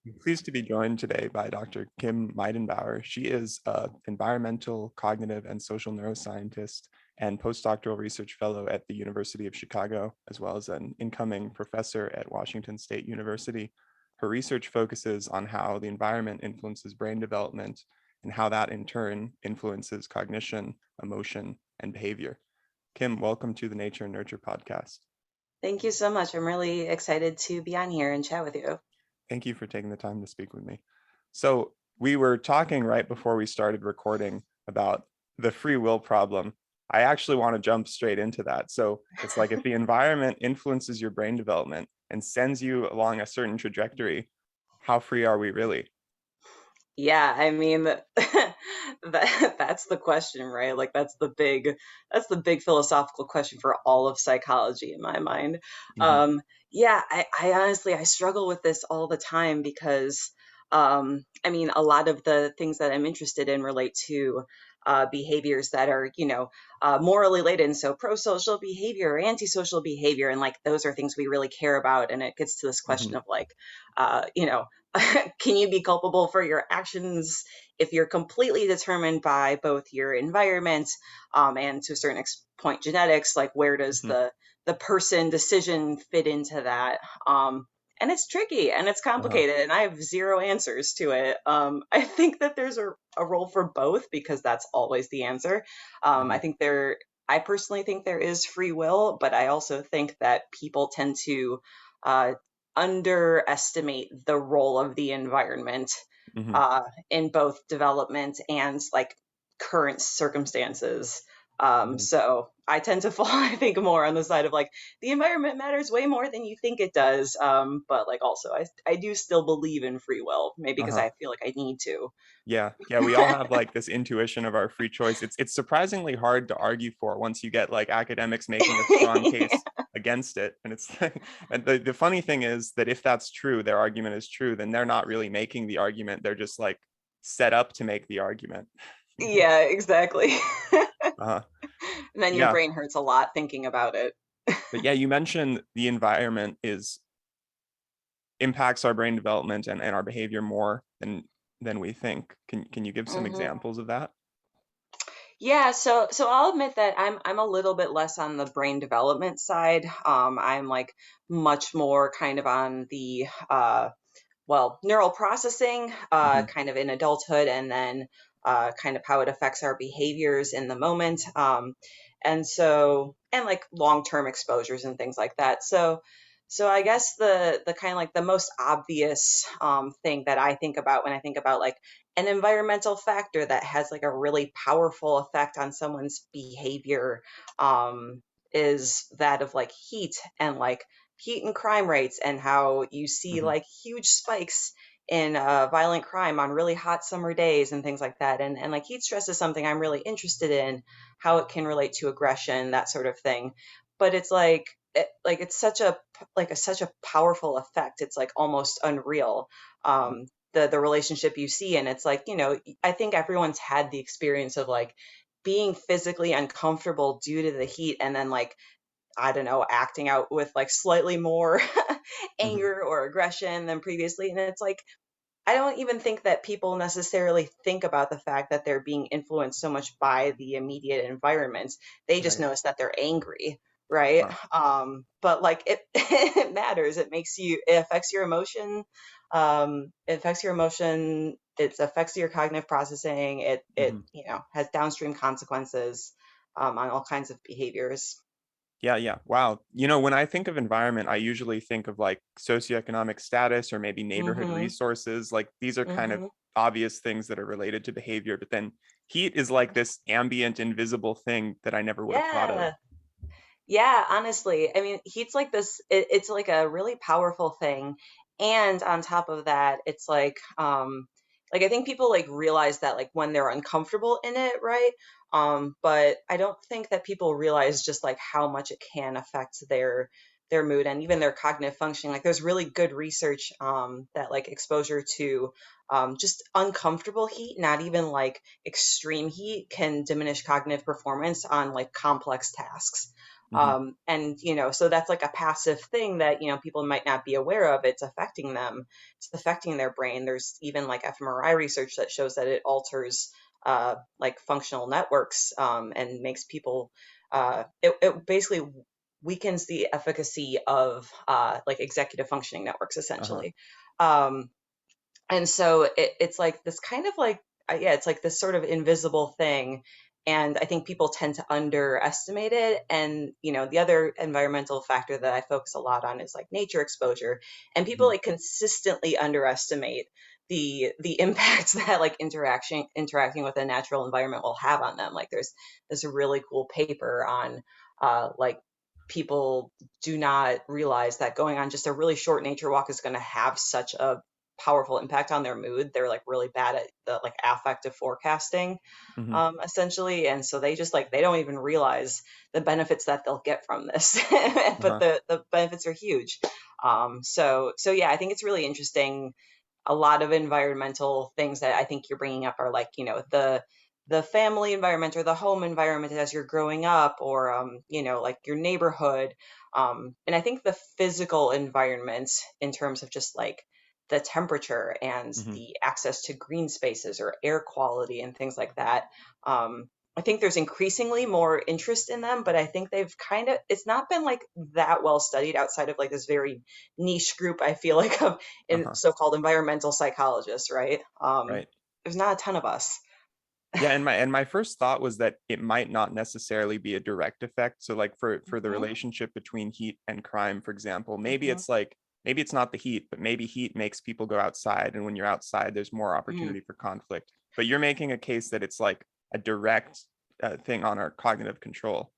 I'm pleased to be joined today by Dr. Kim Meidenbauer. She is an environmental, cognitive, and social neuroscientist and postdoctoral research fellow at the University of Chicago, as well as an incoming professor at Washington State University. Her research focuses on how the environment influences brain development and how that in turn influences cognition, emotion, and behavior. Kim, welcome to the Nature and Nurture podcast. Thank you so much. I'm really excited to be on here and chat with you. Thank you for taking the time to speak with me. So we were talking right before we started recording about the free will problem. I actually want to jump straight into that. So it's like if the environment influences your brain development and sends you along a certain trajectory, how free are we really? Yeah, I mean that's the question, right? Like that's the big philosophical question for all of psychology in my mind. Mhm. Yeah, I honestly I struggle with this all the time because I mean a lot of the things that I'm interested in relate to behaviors that are, morally laden. So pro-social behavior, antisocial behavior, and like those are things we really care about. And it gets to this question Mhm. of like, uh, you know, can you be culpable for your actions if you're completely determined by both your environment and to a certain point genetics? Like, where does Mhm. the person decision fit into that? And it's tricky and it's Uh-huh. complicated, and I have zero answers to it. I think that there's a role for both because that's always the answer. I Mhm. think I personally think there is free will, but I also think that people tend to uh, underestimate the role of the environment Mhm. uh, in both development and like current circumstances. Mhm. So I tend to fall, I think, more on the side of like the environment matters way more than you think it does. But like also, I do still believe in free will, maybe because Uh-huh. I feel like I need to. Yeah, yeah, we all have like this intuition of our free choice. It's surprisingly hard to argue for once you get like academics making a strong case against it. And it's like, and the funny thing is that if that's true, their argument is true, then they're not really making the argument. They're just like set up to make the argument. Yeah, exactly. Uh-huh. And then your Yeah. brain hurts a lot thinking about it. But yeah, you mentioned the environment is impacts our brain development and our behavior more than we think. Can you give some hmm examples of that? Yeah, so I'll admit that I'm a little bit less on the brain development side. I'm like much more kind of on the neural processing, Hmm. kind of in adulthood, and then kind of how it affects our behaviors in the moment, and like long term exposures and things like that. So I guess the kind of like the most obvious thing that I think about when I think about like an environmental factor that has like a really powerful effect on someone's behavior um, is that of like heat and crime rates, and how you see Hmm. like huge spikes in violent crime on really hot summer days and things like that. And like heat stress is something I'm really interested in, how it can relate to aggression, that sort of thing. But it's like it's such a powerful effect. It's like almost unreal. The relationship you see, and it's like, I think everyone's had the experience of like being physically uncomfortable due to the heat, and then like I don't know, acting out with like slightly more Hmm. anger or aggression than previously. And it's like, I don't even think that people necessarily think about the fact that they're being influenced so much by the immediate environment. They just Right. notice that they're angry, right? Huh. But like it, it matters. It affects your emotion. It affects your emotion. It affects your cognitive processing. It, Hmm. has downstream consequences on all kinds of behaviors. Yeah, yeah. Wow. When I think of environment, I usually think of like socioeconomic status or maybe neighborhood Mhm, resources. Like these are kind of mhm. obvious things that are related to behavior, but then heat is like this ambient, invisible thing that I never would have thought of. Yeah. Yeah, honestly. I mean, heat's like it's like a really powerful thing. And on top of that, it's like I think people like realize that like when they're uncomfortable in it, right? But I don't think that people realize just like how much it can affect their mood and even their cognitive functioning. Like there's really good research that like exposure to just uncomfortable heat, not even like extreme heat, can diminish cognitive performance on like complex tasks. Hmm. And, so that's like a passive thing that, people might not be aware of. It's affecting them. It's affecting their brain. There's even like fMRI research that shows that it alters like functional networks, and makes people, it basically weakens the efficacy of like executive functioning networks, Uh-huh. essentially. Um, and so it's like this kind of like, yeah, it's like this sort of invisible thing. And I think people tend to underestimate it. And, the other environmental factor that I focus a lot on is like nature exposure. And people Hmm. like consistently underestimate the impact that like interacting with a natural environment will have on them. Like there's this really cool paper on like people do not realize that going on just a really short nature walk is going to have such a powerful impact on their mood. They're like really bad at the like affective forecasting, Hmm. essentially. And so they just like, they don't even realize the benefits that they'll get from this, but Uh-huh. the benefits are huge. So yeah, I think it's really interesting. A lot of environmental things that I think you're bringing up are like, the family environment or the home environment as you're growing up, or like your neighborhood. And I think the physical environment, in terms of just like the temperature and Hmm. the access to green spaces or air quality and things like that. I think there's increasingly more interest in them, but I think they've kind of, it's not been like that well studied outside of like this very niche group, I feel like, of in Uh-huh. so-called environmental psychologists, right? Right. There's not a ton of us. Yeah, and my first thought was that it might not necessarily be a direct effect. So like for the Hmm. relationship between heat and crime, for example, Hmm. maybe it's not the heat, but maybe heat makes people go outside, and when you're outside, there's more Hmm. opportunity for conflict. But you're making a case that it's like a direct thing on our cognitive control.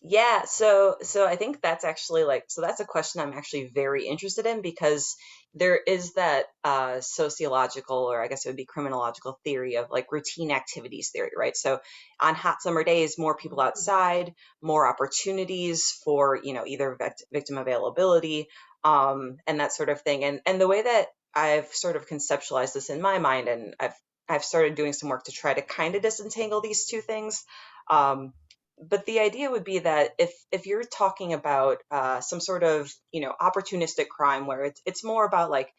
Yeah, so I think that's actually like, so that's a question I'm actually very interested in, because there is that sociological, or I guess it would be criminological theory of like routine activities theory, right? So on hot summer days, more people outside, more opportunities for, either victim availability, and that sort of thing. And the way that I've sort of conceptualized this in my mind, and I've started doing some work to try to kind of disentangle these two things. But the idea would be that if you're talking about some sort of opportunistic crime, where it's more about like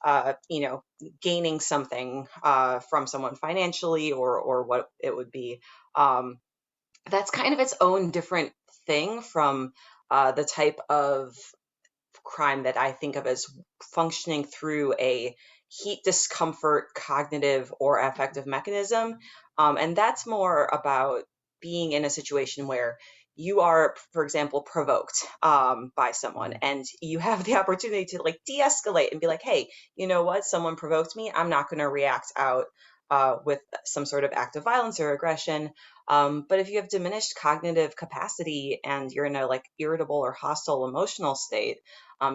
uh, you know gaining something from someone financially, or what it would be, um, that's kind of its own different thing from the type of crime that I think of as functioning through a heat discomfort cognitive or affective mechanism. And that's more about being in a situation where you are, for example, provoked by someone, Mhm. and you have the opportunity to like de-escalate and be like, hey, you know what, someone provoked me, I'm not going to react out with some sort of act of violence or aggression. But if you have diminished cognitive capacity and you're in a like irritable or hostile emotional state,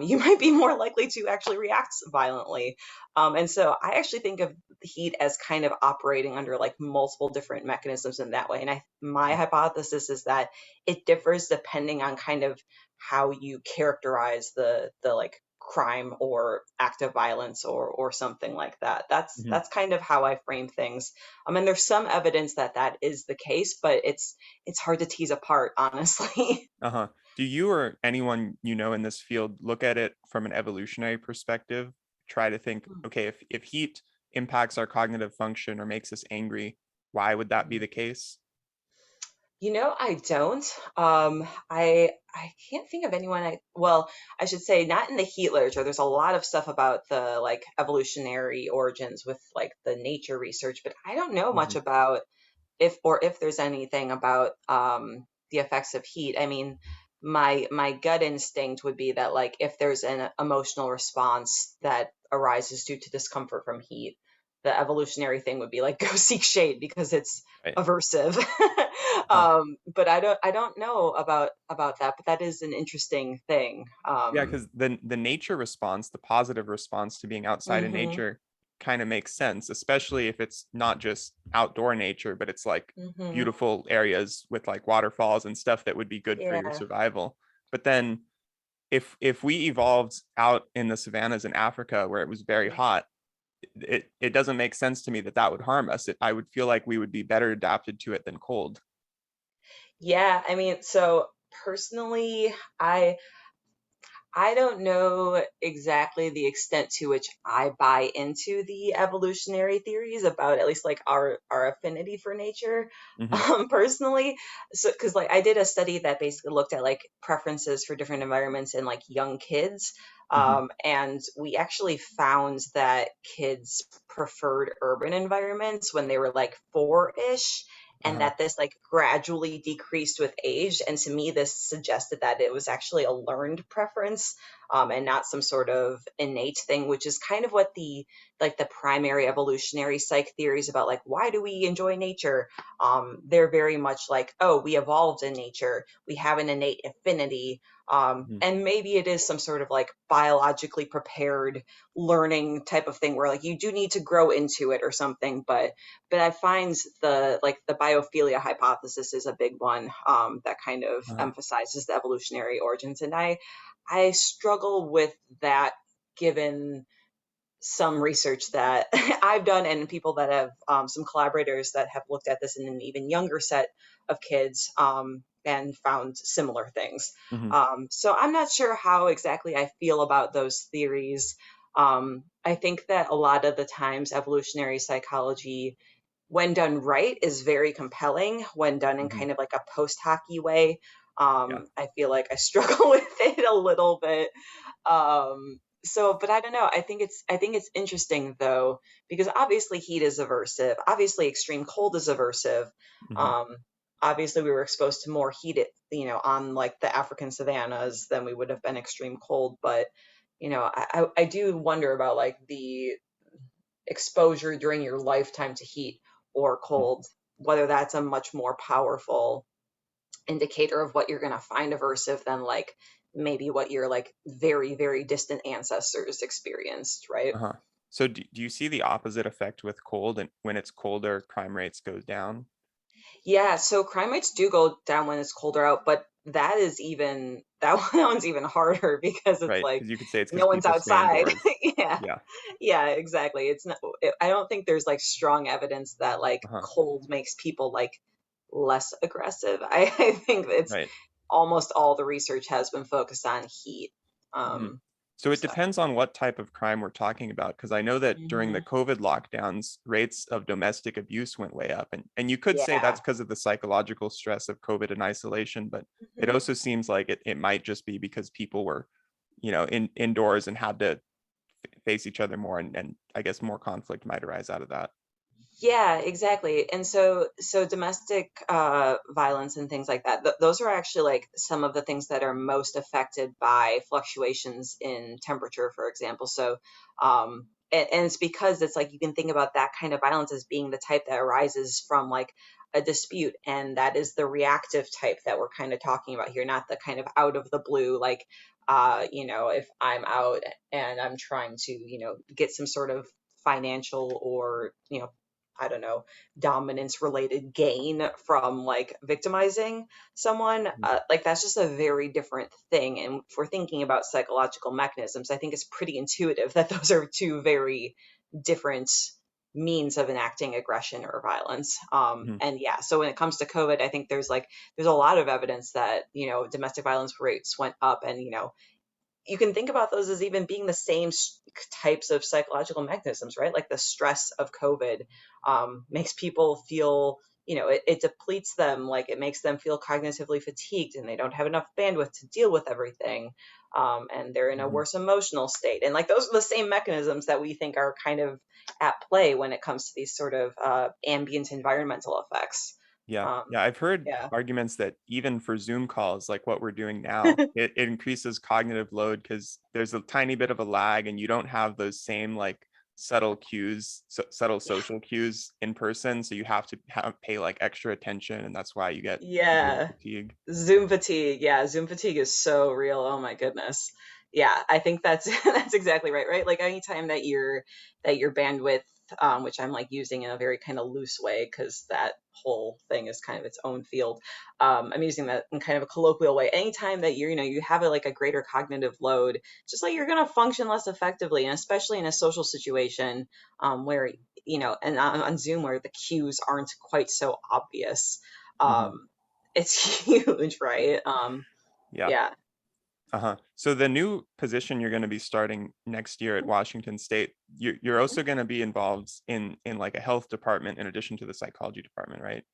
you might be more likely to actually react violently. And so I actually think of the heat as kind of operating under like multiple different mechanisms in that way. And my hypothesis is that it differs depending on kind of how you characterize the like crime or act of violence, or something like that. Mhm. That's kind of how I frame things. And there's some evidence that that is the case, but it's hard to tease apart, honestly. Uh-huh. Do you or anyone you know in this field look at it from an evolutionary perspective? Try to think, okay, if heat impacts our cognitive function or makes us angry, why would that be the case? I don't. I can't think of anyone. Well, I should say not in the heat literature. There's a lot of stuff about the like evolutionary origins with like the nature research, but I don't know much Hmm. about if there's anything about the effects of heat. I mean, my gut instinct would be that like if there's an emotional response that arises due to discomfort from heat, the evolutionary thing would be like go seek shade because it's Right. aversive. Uh-huh. But I don't know about that, but that is an interesting thing. Yeah, because the nature response, the positive response to being outside in Mhm, nature kind of makes sense, especially if it's not just outdoor nature, but it's like mhm. beautiful areas with like waterfalls and stuff that would be good for your Yeah. survival. But then if we evolved out in the savannas in Africa where it was very hot, it doesn't make sense to me that that would harm us. I would feel like we would be better adapted to it than cold. Yeah, I mean, so personally, I don't know exactly the extent to which I buy into the evolutionary theories about at least like our affinity for nature. Hmm. Personally, so because like I did a study that basically looked at like preferences for different environments in like young kids, Hmm. and we actually found that kids preferred urban environments when they were like four-ish, and Uh-huh. that this like gradually decreased with age. And to me, this suggested that it was actually a learned preference, and not some sort of innate thing, which is kind of what the like the primary evolutionary psych theories about like why do we enjoy nature. They're very much like, oh, we evolved in nature, we have an innate affinity. Hmm. And maybe it is some sort of like biologically prepared learning type of thing where like you do need to grow into it or something, but I find the like the biophilia hypothesis is a big one, that kind of Uh-huh. emphasizes the evolutionary origins, and I struggle with that given some research that I've done and people that have some collaborators that have looked at this in an even younger set of kids, and found similar things. Hmm. So I'm not sure how exactly I feel about those theories. I think that a lot of the times evolutionary psychology, when done right, is very compelling. When done in Hmm. kind of like a post hockey way, Yeah. I feel like I struggle with it a little bit. So, but I don't know. I think it's interesting though, because obviously heat is aversive. Obviously extreme cold is aversive. Hmm. Um, Obviously we were exposed to more heat, on like the African savannas than we would have been extreme cold. But I do wonder about like the exposure during your lifetime to heat or cold, whether that's a much more powerful indicator of what you're going to find aversive than like maybe what your like very, very distant ancestors experienced, right? Uh-huh. So do you see the opposite effect with cold, and when it's colder, crime rates goes down? Yeah, so crime rates do go down when it's colder out, but that is even that one's even harder because it's Right? like Because you could say it's because no one's people stay outside. indoors. Yeah. Yeah. Yeah, exactly. It's not, I don't think there's like strong evidence that like Uh-huh. cold makes people like less aggressive. I think it's Right. almost all the research has been focused on heat. Hmm. Um, So it so depends on what type of crime we're talking about, because I know that during the mhm. COVID lockdowns, rates of domestic abuse went way up. And you could say that's Yeah. because of the psychological stress of COVID and isolation, but it Mhm. also seems like it might just be because people were, indoors and had to face each other more, and I guess more conflict might arise out of that. Yeah, exactly. And so domestic violence and things like that, those are actually like some of the things that are most affected by fluctuations in temperature, for example. So and it's because it's like you can think about that kind of violence as being the type that arises from like a dispute, and that is the reactive type that we're kind of talking about here, not the kind of out of the blue like if I'm out and I'm trying to, get some sort of financial or, I don't know, dominance related gain from like victimizing someone. Mhm. Like that's just a very different thing. And if we're thinking about psychological mechanisms, I think it's pretty intuitive that those are two very different means of enacting aggression or violence. Mhm. And yeah, so when it comes to COVID, I think there's a lot of evidence that, domestic violence rates went up, and, you can think about those as even being the same types of psychological mechanisms, right? Like the stress of COVID makes people feel, it depletes them, like it makes them feel cognitively fatigued and they don't have enough bandwidth to deal with everything. And they're in a Mhm. worse emotional state. And like those are the same mechanisms that we think are kind of at play when it comes to these sort of ambient environmental effects. Yeah. Um, Yeah. I've heard yeah. arguments that even for Zoom calls, like what we're doing now, it increases cognitive load because there's a tiny bit of a lag and you don't have those same like subtle cues, subtle social cues in person. So you have to pay like extra attention. And that's why you get Zoom Yeah. fatigue. Zoom fatigue. Yeah, Zoom fatigue is so real. Oh my goodness. Yeah, I think that's that's exactly right, right? Like anytime that your bandwidth, which I'm like using in a very kind of loose way because that whole thing is kind of its own field. I'm using that in kind of a colloquial way. Anytime that you have like a greater cognitive load, just like you're gonna function less effectively, and especially in a social situation, where and on Zoom where the cues aren't quite so obvious. Hmm. Um, it's huge, right? Yeah. Yeah. Uh-huh. So the new position you're going to be starting next year at Washington State, you're Mhm. also going to be involved in like a health department in addition to the psychology department, right?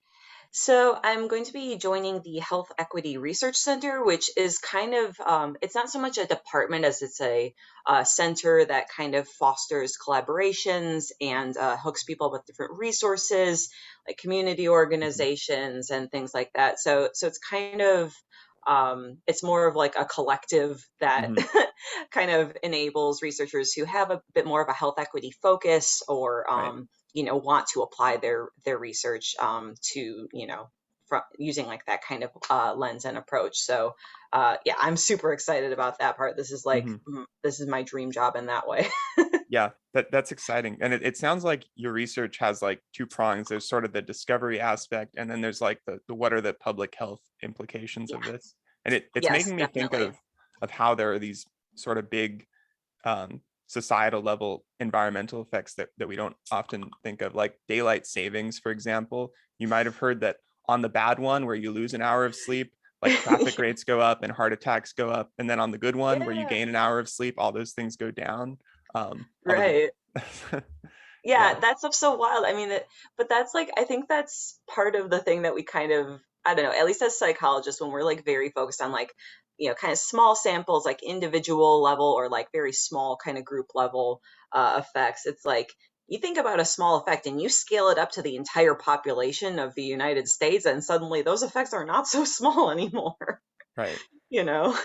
So I'm going to be joining the Health Equity Research Center, which is kind of, it's not so much a department as it's a center that kind of fosters collaborations and hooks people with different resources, like community Mhm. organizations and things like that. So it's kind of, it's more of like a collective that Mhm. kind of enables researchers who have a bit more of a health equity focus or Right. want to apply their research to using like that kind of lens and approach. So yeah, I'm super excited about that part. This is like Mhm. this is my dream job in that way. Yeah, that's exciting. And it sounds like your research has like two prongs. There's sort of the discovery aspect, and then there's like the what are the public health implications Yeah. of this? And it's Yes, making me think definitely. of how there are these sort of big societal level environmental effects that we don't often think of, like daylight savings, for example. You might have heard that on the bad one, where you lose an hour of sleep, like traffic rates go up and heart attacks go up. And then on the good one, where you Yeah. gain an hour of sleep, all those things go down. Although Right. the, Yeah, yeah. that stuff's so wild. I mean, but that's like, I think that's part of the thing that we kind of, I don't know, at least as psychologists, when we're like very focused on like, kind of small samples, like individual level or like very small kind of group level effects, it's like you think about a small effect and you scale it up to the entire population of the United States, and suddenly those effects are not so small anymore, Right. you know?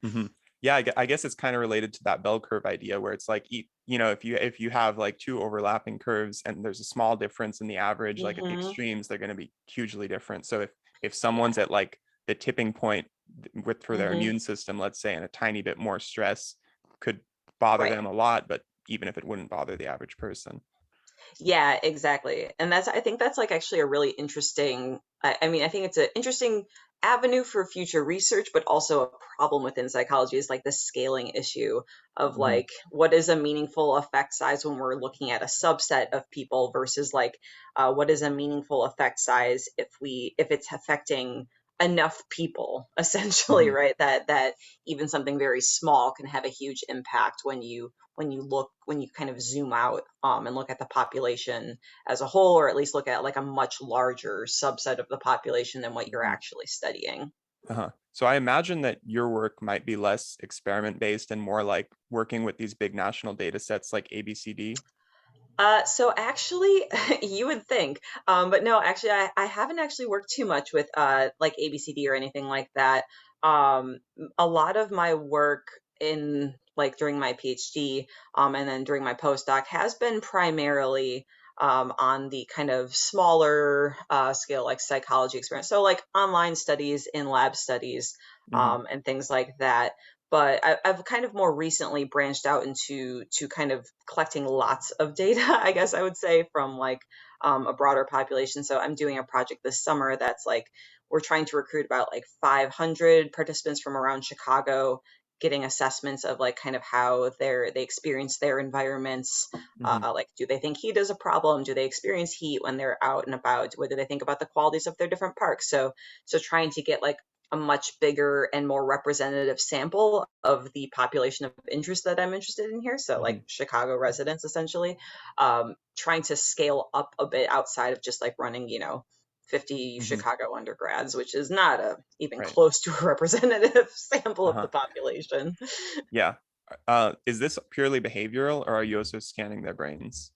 Hmm. Yeah, I guess it's kind of related to that bell curve idea, where it's like, if you have like two overlapping curves and there's a small difference in the average, like at the Hmm. extremes, they're going to be hugely different. So if someone's at like the tipping point with for their Hmm. immune system, let's say, and a tiny bit more stress could bother Right. them a lot, but even if it wouldn't bother the average person. Yeah, exactly. And I think that's like actually a really interesting, I mean, I think it's an interesting avenue for future research, but also a problem within psychology is like the scaling issue of Hmm. like, what is a meaningful effect size when we're looking at a subset of people versus like, what is a meaningful effect size if it's affecting enough people, essentially, Hmm. right? That even something very small can have a huge impact when you kind of zoom out and look at the population as a whole, or at least look at like a much larger subset of the population than what you're Hmm. actually studying. Uh-huh. So I imagine that your work might be less experiment based and more like working with these big national data sets like ABCD. So actually, you would think, but no, actually, I haven't actually worked too much with like ABCD or anything like that. A lot of my work in like during my PhD, and then during my postdoc has been primarily on the kind of smaller scale, like psychology experience. So like online studies, in lab studies, Hmm. and things like that. But I've kind of more recently branched out into to kind of collecting lots of data, I guess I would say, from like a broader population. So I'm doing a project this summer that's like we're trying to recruit about like 500 participants from around Chicago, getting assessments of like kind of how they experience their environments. Hmm. Like, do they think heat is a problem? Do they experience heat when they're out and about? What do they think about the qualities of their different parks? So trying to get like a much bigger and more representative sample of the population of interest that I'm interested in here. So, like Hmm. Chicago residents, essentially, trying to scale up a bit outside of just like running, 50 Hmm. Chicago undergrads, which is not even Right. close to a representative sample of the Uh-huh. population. Yeah. Is this purely behavioral, or are you also scanning their brains?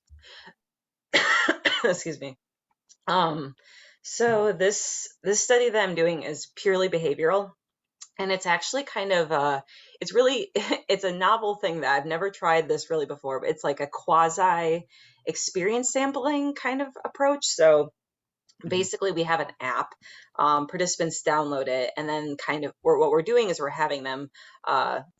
Excuse me. Um, so this study that I'm doing is purely behavioral. And it's actually kind of it's really it's a novel thing that I've never tried this really before, but it's like a quasi experience sampling kind of approach. So Hmm. basically we have an app, participants download it, and then kind of what we're doing is we're having them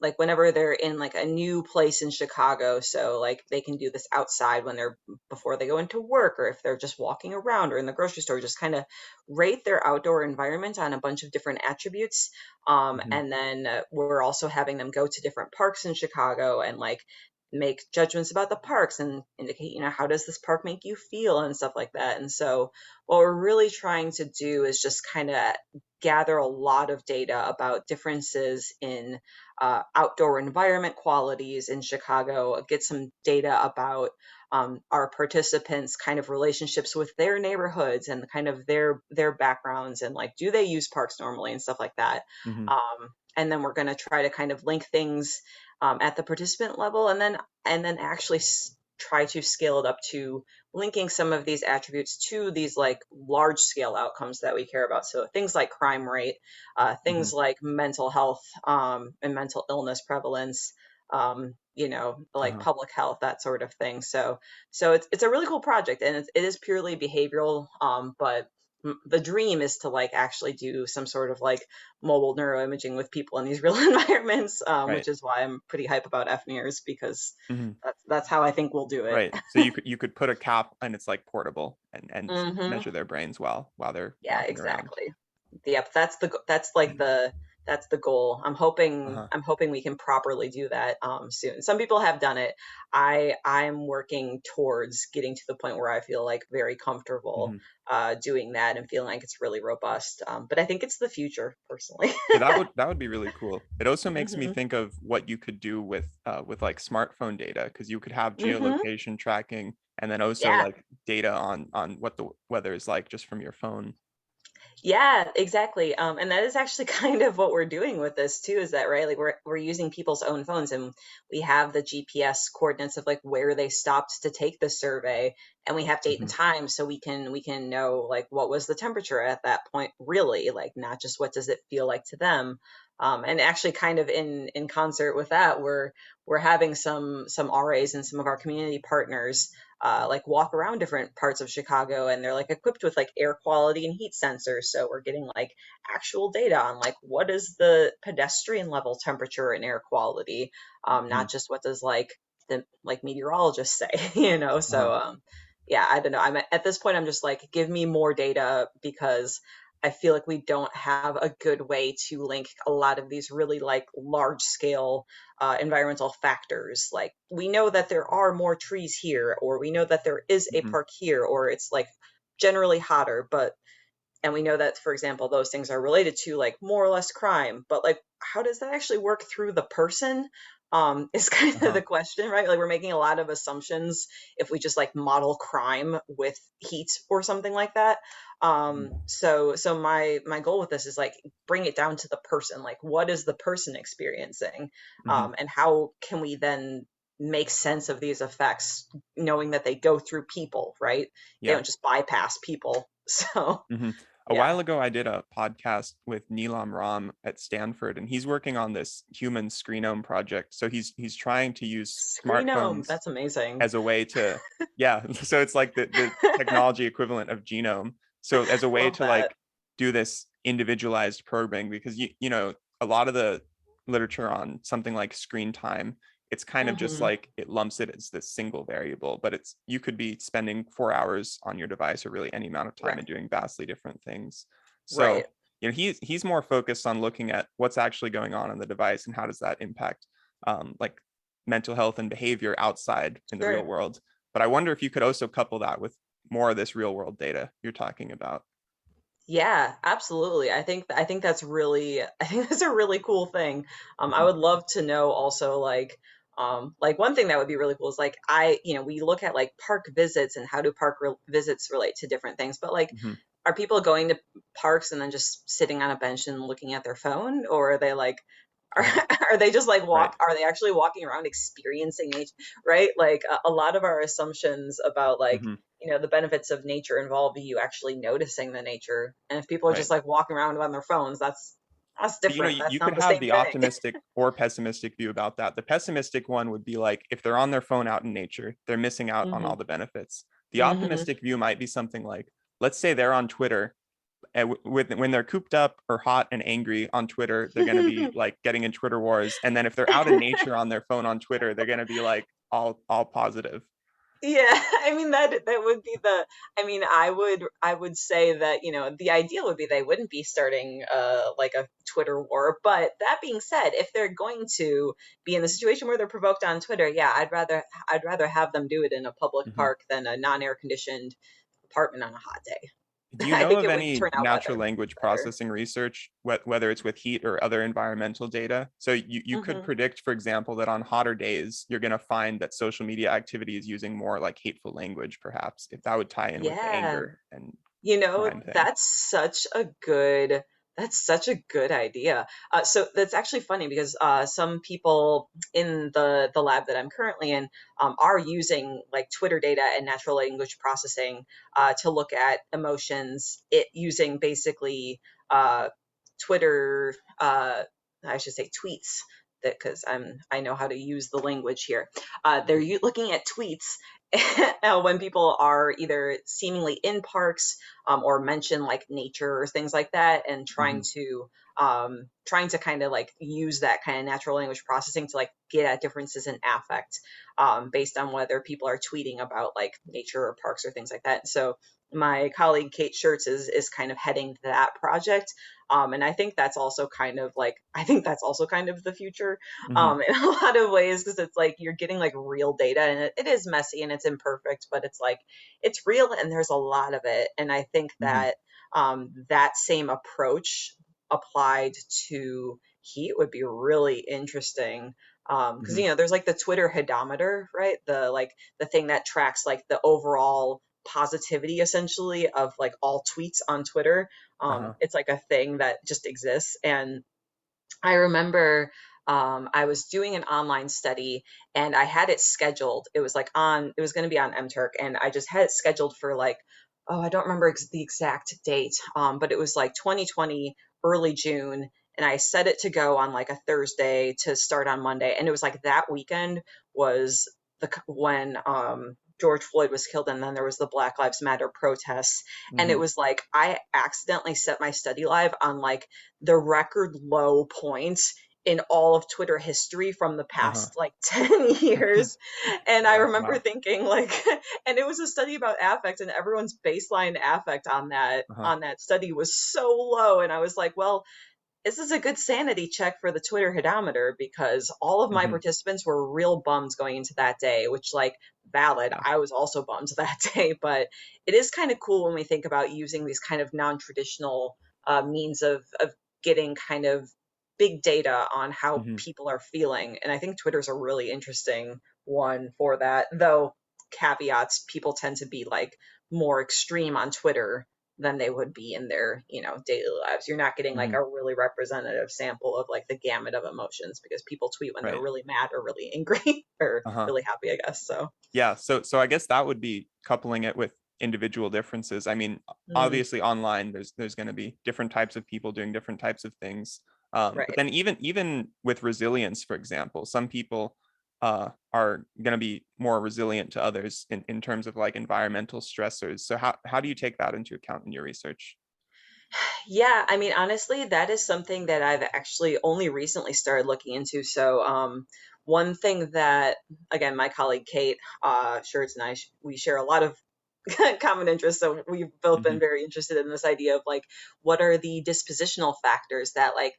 like whenever they're in like a new place in Chicago, so like they can do this outside when they're before they go into work, or if they're just walking around or in the grocery store, just kind of rate their outdoor environment on a bunch of different attributes. Hmm. And then we're also having them go to different parks in Chicago and like make judgments about the parks and indicate, how does this park make you feel and stuff like that. And so what we're really trying to do is just kind of gather a lot of data about differences in outdoor environment qualities in Chicago, get some data about our participants' kind of relationships with their neighborhoods and kind of their backgrounds, and like, do they use parks normally and stuff like that. Hmm. And then we're going to try to kind of link things at the participant level, and then actually try to scale it up to linking some of these attributes to these like large scale outcomes that we care about. So things like crime rate, Hmm. things like mental health and mental illness prevalence, like Uh-huh. public health, that sort of thing. So it's a really cool project, and it is purely behavioral, but the dream is to like actually do some sort of like mobile neuroimaging with people in these real environments, Right. which is why I'm pretty hype about FNIRS, because Hmm. that's how I think we'll do it. Right. So you could put a cap and it's like portable and Hmm. measure their brains while they're Yeah, walking around. exactly. Yep, that's like the goal. I'm hoping Uh-huh. I'm hoping we can properly do that soon. Some people have done it. I'm working towards getting to the point where I feel like very comfortable Hmm. doing that and feeling like it's really robust. But I think it's the future, personally. Yeah, that would be really cool. It also makes me Hmm. think of what you could do with like smartphone data, because you could have Hmm. geolocation tracking and then also Yeah. like data on what the weather is like just from your phone. Yeah, exactly. And that is actually kind of what we're doing with this too, is that right? Like we're using people's own phones, and we have the GPS coordinates of like where they stopped to take the survey, and we have date and Hmm. time, so we can know like what was the temperature at that point, really, like not just what does it feel like to them. And actually, kind of in concert with that, we're having some RAs and some of our community partners like walk around different parts of Chicago, and they're like equipped with like air quality and heat sensors. So we're getting like actual data on like what is the pedestrian level temperature and air quality, Hmm. not just what does like the like meteorologists say. So Uh-huh. yeah, I don't know. I'm at this point, I'm just like, give me more data, because I feel like we don't have a good way to link a lot of these really like large scale environmental factors. Like we know that there are more trees here, or we know that there is a Hmm. park here, or it's like generally hotter, but and we know that, for example, those things are related to like more or less crime, but like how does that actually work through the person, is kind of the Uh-huh. question, right? Like we're making a lot of assumptions if we just like model crime with heat or something like that. Hmm. So my goal with this is like bring it down to the person, like what is the person experiencing, Hmm. and how can we then make sense of these effects, knowing that they go through people, right? They Yeah. don't just bypass people. So Hmm. A yeah. while ago, I did a podcast with Neelam Ram at Stanford, and he's working on this human screenome project. So he's trying to use Screenome, smartphones that's amazing. as a way to, yeah. So it's like the technology equivalent of genome. So as a way Love to that. like do this individualized probing, because you know a lot of the literature on something like screen time, it's kind of just Hmm. like it lumps it as this single variable, but it's you could be spending 4 hours on your device or really any amount of time Right. and doing vastly different things. Right. So he's more focused on looking at what's actually going on the device and how does that impact like mental health and behavior outside in the real Sure. world. But I wonder if you could also couple that with more of this real world data you're talking about. Yeah, absolutely. I think that's really I think that's a really cool thing. I Mhm. would love to know also like one thing that would be really cool is like we look at like park visits and how do visits relate to different things, but like Mhm. are people going to parks and then just sitting on a bench and looking at their phone, or are they like are, Uh-huh. are they just like Right. are they actually walking around experiencing nature, right? Like a lot of our assumptions about like Mhm. the benefits of nature involve you actually noticing the nature, and if people are Right. just like walking around on their phones, that's But different. you That's could not the have same the thing. optimistic or pessimistic view about that. The pessimistic one would be like if they're on their phone out in nature, they're missing out on Hmm. all the benefits. The Hmm. optimistic view might be something like, let's say they're on Twitter, and when they're cooped up or hot and angry on Twitter, they're going to be like getting in Twitter wars. And then if they're out in nature on their phone on Twitter, they're going to be like all positive. Yeah, I mean that would be the I mean I would say that, the ideal would be they wouldn't be starting like a Twitter war, but that being said, if they're going to be in the situation where they're provoked on Twitter, yeah, I'd rather have them do it in a public Mhm. park than a non-air conditioned apartment on a hot day. Do you I know think of it would any turn out natural language better. processing research, whether it's with heat or other environmental data? So you could Hmm. predict, for example, that on hotter days, you're going to find that social media activity is using more like hateful language, perhaps, if that would tie in with the Yeah. anger and You know, crime thing. that's such a good idea. So that's actually funny because some people in the lab that I'm currently in are using like Twitter data and natural language processing to look at emotions. It using basically Twitter, I should say tweets. That because I know how to use the language here. They're looking at tweets when people are either seemingly in parks or mention like nature or things like that, and Hmm. trying to kind of like use that kind of natural language processing to like get at differences in affect based on whether people are tweeting about like nature or parks or things like that. So my colleague Kate Schertz is kind of heading that project. And I think that's also kind of the future Hmm. in a lot of ways, because it's like you're getting like real data, and it is messy and it's imperfect, but it's like it's real and there's a lot of it. And I think Hmm. that that same approach applied to heat would be really interesting. Because Hmm. there's like the Twitter hodometer, right? The thing that tracks like the overall positivity essentially of like all tweets on Twitter. Uh-huh. It's like a thing that just exists. And I remember I was doing an online study and I had it scheduled. It was going to be on MTurk, and I just had it scheduled for like, oh, I don't remember the exact date, but it was like 2020, early June. And I set it to go on like a Thursday to start on Monday. And it was like that weekend was when George Floyd was killed, and then there was the Black Lives Matter protests. And it Hmm. was like I accidentally set my study live on like the record low points in all of Twitter history from the Uh-huh. past like 10 years. And I Yeah. remember Wow. thinking like, and it was a study about affect, and everyone's baseline affect on that Uh-huh. on that study was so low. And I was like, well, this is a good sanity check for the Twitter hodometer, because all of my Hmm. participants were real bums going into that day, which, like, valid. Yeah. I was also bummed that day, but it is kind of cool when we think about using these kind of non-traditional means of getting kind of big data on how Hmm. people are feeling. And I think Twitter's a really interesting one for that, though caveats, people tend to be like more extreme on Twitter than they would be in their, daily lives. You're not getting like Hmm. a really representative sample of like the gamut of emotions, because people tweet when they're Right. really mad or really angry or Uh-huh. really happy, I guess. So, Yeah, so I guess that would be coupling it with individual differences. I mean, mm, obviously online there's going to be different types of people doing different types of things. But right. then even with resilience, for example, some people are going to be more resilient to others in terms of like environmental stressors. So how do you take that into account in your research? Yeah, I mean, honestly, that is something that I've actually only recently started looking into. So, one thing that, again, my colleague Kate Schertz and I, we share a lot of common interests. So we've both been Hmm. very interested in this idea of like, what are the dispositional factors that like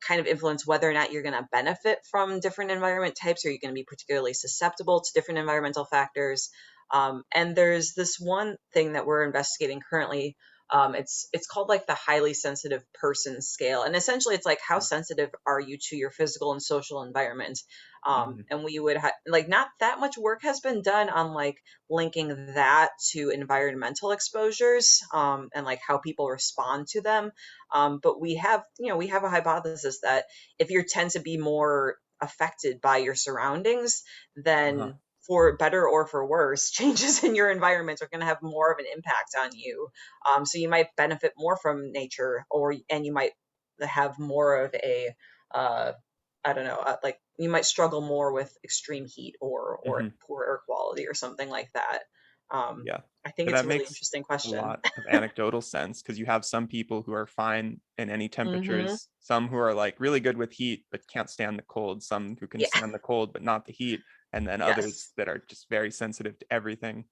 kind of influence whether or not you're going to benefit from different environment types, or you're going to be particularly susceptible to different environmental factors. And there's this one thing that we're investigating currently. It's called like the highly sensitive person scale, and essentially it's like how sensitive are you to your physical and social environment. Hmm. And we would like not that much work has been done on like linking that to environmental exposures, and like how people respond to them. But we have a hypothesis that if you tend to be more affected by your surroundings, Uh-huh. then for better or for worse, changes in your environment are going to have more of an impact on you. So you might benefit more from nature, and you might have more of a uh, I don't know, like you might struggle more with extreme heat or Hmm. poor air quality or something like that. Yeah. I think Yeah, it's that a really makes interesting a question. lot of anecdotal sense because you have some people who are fine in any Hmm. temperatures, some who are like really good with heat but can't stand the cold, some who can Yeah. stand the cold but not the heat. and then others Yes. that are just very sensitive to everything.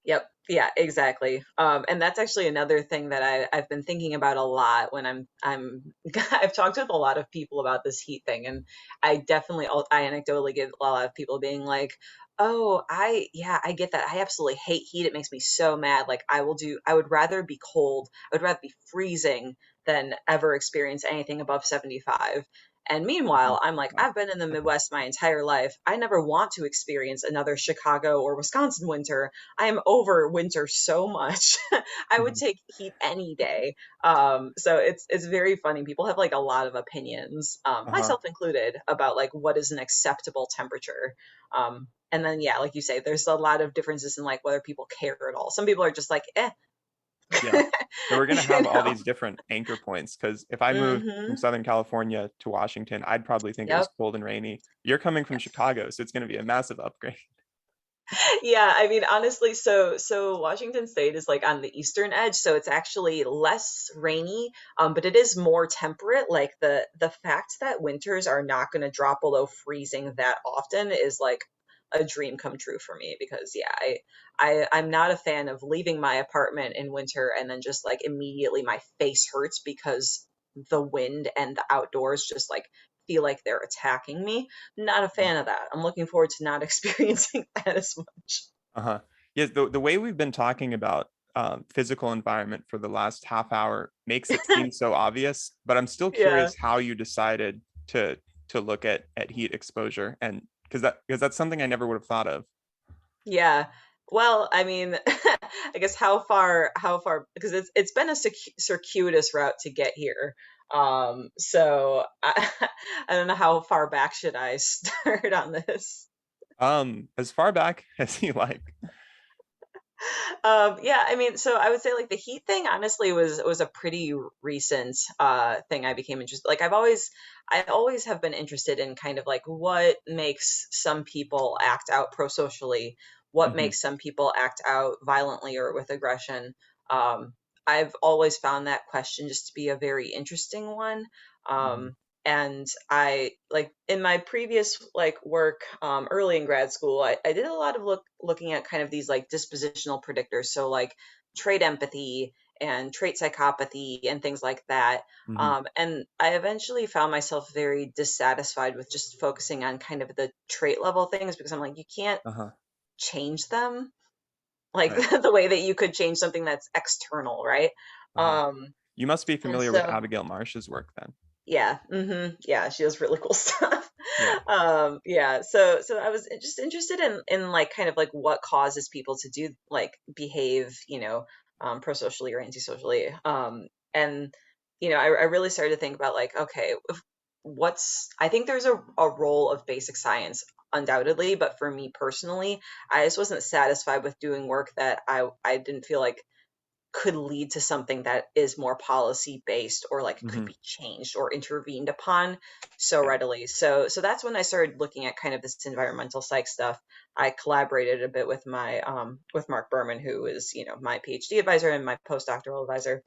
Yep. Yeah, exactly. And that's actually another thing that I've been thinking about a lot when I'm I've talked with a lot of people about this heat thing, and I definitely I anecdotally get a lot of people being like, "Oh, yeah, I get that. I absolutely hate heat. It makes me so mad. Like I would rather be cold. I would rather be freezing than ever experience anything above 75." And Mhm. meanwhile, I'm like, Wow. I've been in the Midwest my entire life. I never want to experience another Chicago or Wisconsin winter. I am over winter so much. I would Mhm. take heat any day. So it's very funny. People have like a lot of opinions, Uh-huh. myself included, about like what is an acceptable temperature. And then yeah, like you say, there's a lot of differences in like whether people care at all. Some people are just like, eh, Yeah. So we're gonna you have all know. these different anchor points because if I moved from Mm-hmm. Southern California to Washington, I'd probably think it was Yep. cold and rainy. You're coming from Chicago, so it's gonna be a massive upgrade. Yeah, I mean, honestly, so Washington State is like on the eastern edge, so it's actually less rainy, but it is more temperate. Like the fact that winters are not going to drop below freezing that often is like a dream come true for me because yeah, I'm not a fan of leaving my apartment in winter and then just like immediately my face hurts because the wind and the outdoors just like feel like they're attacking me. Not a fan of that. I'm looking forward to not experiencing that as much. Uh-huh. Yes, the way we've been talking about physical environment for the last half hour makes it seem so obvious, but I'm still Yeah. curious how you decided to look at heat exposure and because that's something I never would have thought of. Yeah. Well, I mean, I guess how far because it's been a circuitous route to get here. So I don't know how far back should I start on this. As far back as you like. Yeah, I mean, so I would say like the heat thing honestly was a pretty recent thing I became interested. Like I always have been interested in kind of like what makes some people act out prosocially, what Hmm. makes some people act out violently or with aggression. Um, I've always found that question just to be a very interesting one. Hmm. Um, and I like in my previous like work early in grad school, I did a lot of looking at kind of these like dispositional predictors, so like trait empathy and trait psychopathy and things like that. Hmm. And I eventually found myself very dissatisfied with just focusing on kind of the trait level things because I'm like, you can't Uh-huh. change them like Right. the way that you could change something that's external, right? Uh-huh. Um, You must be and familiar with so Abigail Marsh's work then. yeah, yeah, she does really cool stuff. Yeah. Yeah, so I was just interested in like kind of like what causes people to do like behave, prosocially or antisocially. And I really started to think about like, okay, I think there's a role of basic science undoubtedly, but for me personally, I just wasn't satisfied with doing work that I didn't feel like could lead to something that is more policy based or like could Hmm. be changed or intervened upon so Yeah. readily. So that's when I started looking at kind of this environmental psych stuff. I collaborated a bit with my with Mark Berman, who is my PhD advisor and my postdoctoral advisor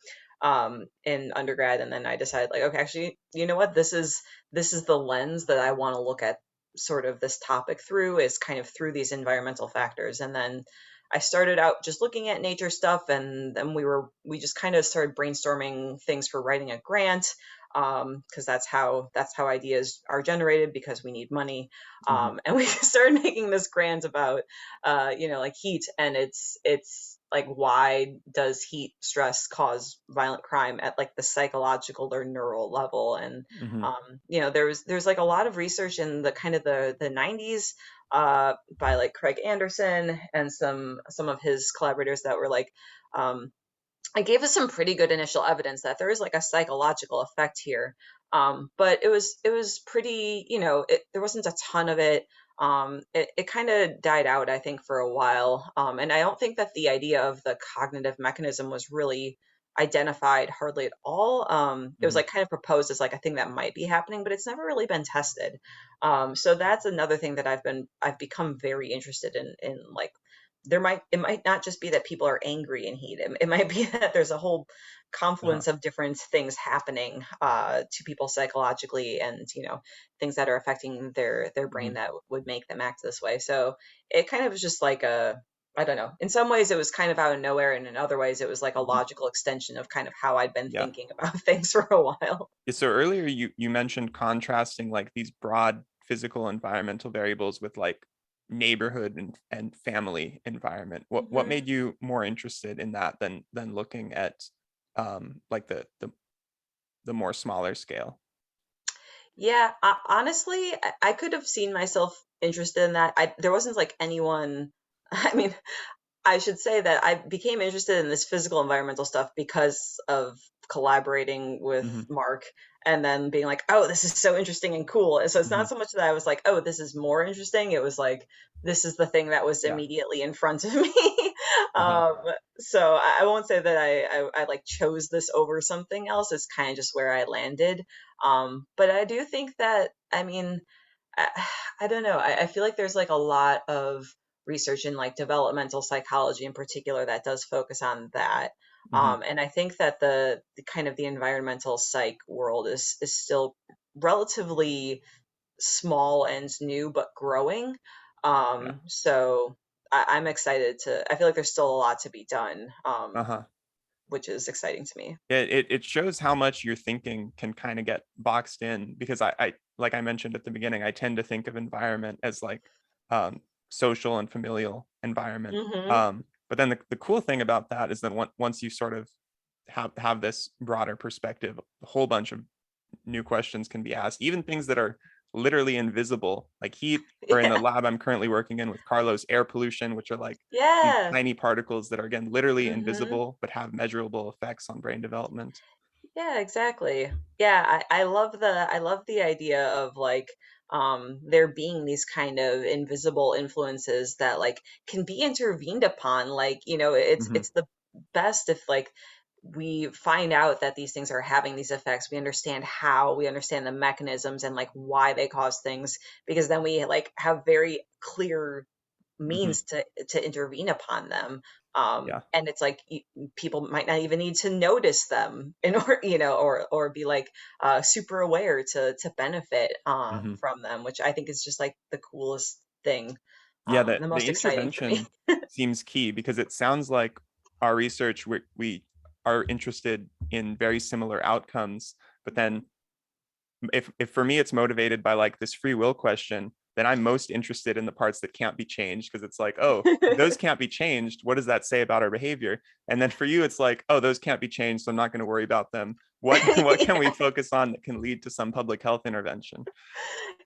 in undergrad, and then I decided like, okay, actually, you know what, this is the lens that I want to look at sort of this topic through, is kind of through these environmental factors. And then I started out just looking at nature stuff, and then we just kind of started brainstorming things for writing a grant, because that's how ideas are generated because we need money. Hmm. And we started making this grant about like heat, and it's like, why does heat stress cause violent crime at like the psychological or neural level? And Hmm. there's like a lot of research in the kind of the 90s by like Craig Anderson and some of his collaborators that were like, um, it gave us some pretty good initial evidence that there is like a psychological effect here. But it was pretty, there wasn't a ton of it. It kind of died out, I think, for a while. And I don't think that the idea of the cognitive mechanism was really identified hardly at all. It was Hmm. like kind of proposed as like a thing that might be happening, but it's never really been tested. So that's another thing that I've become very interested in like it might not just be that people are angry in heat. It might be that there's a whole Uh-huh. confluence of different things happening to people psychologically, and things that are affecting their brain Mhm. that would make them act this way. So it kind of was just like a, I don't know. In some ways, it was kind of out of nowhere, and in other ways, it was like a Mhm. logical extension of kind of how I'd been Yeah. thinking about things for a while. Yeah, so earlier you mentioned contrasting like these broad physical environmental variables with like neighborhood and family environment. What Hmm. made you more interested in that than looking at like the more smaller scale? Yeah, honestly, I could have seen myself interested in that. There wasn't like anyone. I mean, I should say that I became interested in this physical environmental stuff because of collaborating with Hmm. Mark, and then being like, oh, this is so interesting and cool. And so it's Hmm. not so much that I was like, oh, this is more interesting. It was like, this is the thing that was Yeah. immediately in front of me. Uh-huh. um, so I won't say that I like chose this over something else. It's kind of just where I landed. But I do think that, I mean, I, I don't know. I feel like there's like a lot of research in like developmental psychology in particular that does focus on that. Hmm. And I think that the kind of the environmental psych world is still relatively small and new, but growing. Yeah. So I'm excited to, I feel like there's still a lot to be done, Uh-huh. which is exciting to me. It shows how much your thinking can kind of get boxed in because I like I mentioned at the beginning, I tend to think of environment as like um, social and familial environment. Hmm. But then the cool thing about that is that once you sort of have this broader perspective, a whole bunch of new questions can be asked, even things that are literally invisible, like heat, or in the Yeah. lab I'm currently working in with Carlos, air pollution, which are like these Yeah. tiny particles that are again literally Hmm. invisible but have measurable effects on brain development. Yeah, exactly. Yeah, I love the idea of like there being these kind of invisible influences that like can be intervened upon. Like, Hmm. it's the best if like we find out that these things are having these effects. We understand how, we understand the mechanisms and like why they cause things, because then we like have very clear Hmm. means to intervene upon them. Yeah. And it's like people might not even need to notice them in order, or be like super aware to benefit Hmm. from them, which I think is just like the coolest thing, Yeah, the the most exciting for me. intervention seems key because it sounds like our research we are interested in very similar outcomes, but then if for me it's motivated by like this free will question, then I'm most interested in the parts that can't be changed because it's like, oh, if those can't be changed, what does that say about our behavior? And then for you, it's like, oh, those can't be changed, so I'm not going to worry about them. What can we Yeah. focus on that can lead to some public health intervention?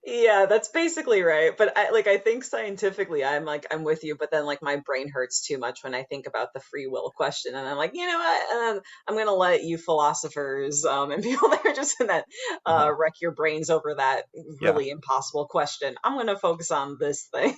Yeah, that's basically right. But I think scientifically I'm with you, but then like my brain hurts too much when I think about the free will question, and I'm like, you know what? I'm gonna let you philosophers and people that are just in that Uh-huh. wreck your brains over that Yeah. really impossible question. I'm gonna focus on this thing.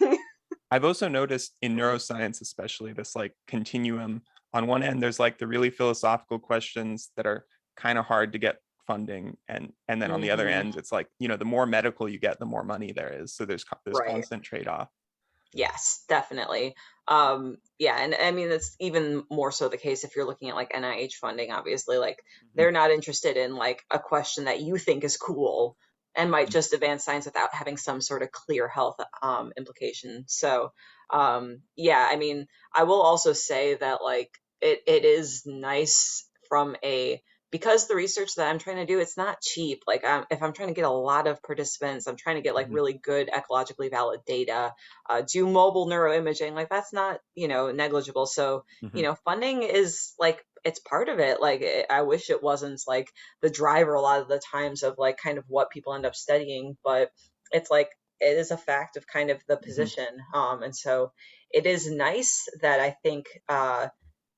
I've also noticed in neuroscience, especially this like continuum. On one end, there's like the really philosophical questions that are kind of hard to get funding, and then on the other Hmm. end, it's like the more medical you get, the more money there is. So there's Right. constant trade off. Yes, definitely. Yeah, and I mean it's even more so the case if you're looking at like NIH funding, obviously, like Mhm. they're not interested in like a question that you think is cool and might just advance science without having some sort of clear health implication. So, yeah, I mean, I will also say that like it is nice from a, because the research that I'm trying to do, it's not cheap. Like if I'm trying to get a lot of participants, I'm trying to get like Mhm. really good ecologically valid data, do mobile neuroimaging, like that's not negligible. So Mhm. funding is like it's part of it. Like I wish it wasn't like the driver a lot of the times of like kind of what people end up studying, but it's like it is a fact of kind of the Mhm. position. And so it is nice that I think